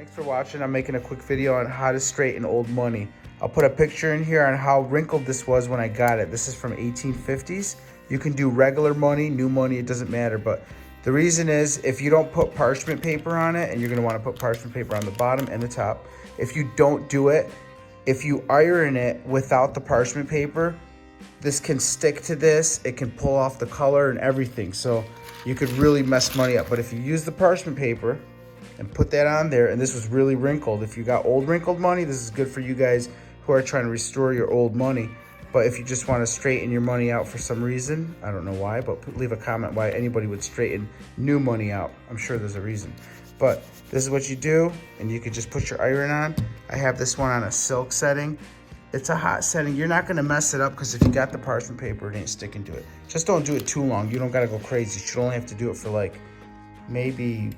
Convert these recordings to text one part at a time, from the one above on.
Thanks for watching. I'm making a quick video on how to straighten old money. I'll put a picture in here on how wrinkled this was when I got it. This is from 1850s. You can do regular money, new money, it doesn't matter. But the reason is if you don't put parchment paper on it, and you're gonna wanna put parchment paper on the bottom and the top. If you don't do it, if you iron it without the parchment paper, this can stick to this, it can pull off the color and everything. So you could really mess money up. But if you use the parchment paper and put that on there, and this was really wrinkled, if you got old wrinkled money, this is good for you guys who are trying to restore your old money. But if you just want to straighten your money out for some reason, I don't know why, but leave a comment why anybody would straighten new money out. I'm sure there's a reason. But this is what you do, and you could just put your iron on. I have this one on a silk setting. It's a hot setting. You're not gonna mess it up because if you got the parchment paper, it ain't sticking to it. Just don't do it too long. You don't gotta go crazy. You should only have to do it for like maybe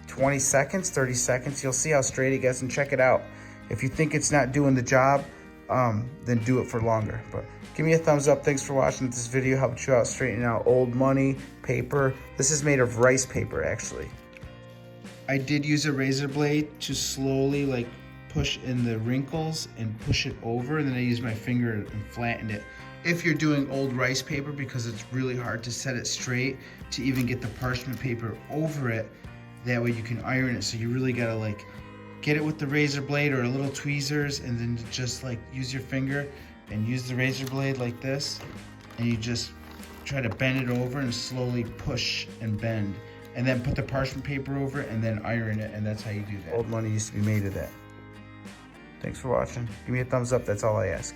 20 seconds, 30 seconds. You'll see how straight it gets, and check it out. If you think it's not doing the job, then do it for longer. But give me a thumbs up. Thanks for watching. This video helped you out straightening out old money, paper. This is made of rice paper, actually. I did use a razor blade to slowly like push in the wrinkles and push it over, and then I used my finger and flattened it. If you're doing old rice paper, because it's really hard to set it straight to even get the parchment paper over it, that way you can iron it. So you really gotta like get it with the razor blade or a little tweezers, and then just like use your finger and use the razor blade like this, and you just try to bend it over and slowly push and bend, and then put the parchment paper over it and then iron it, and that's how you do that. Old money used to be made of that. Thanks for watching. Give me a thumbs up, that's all I ask.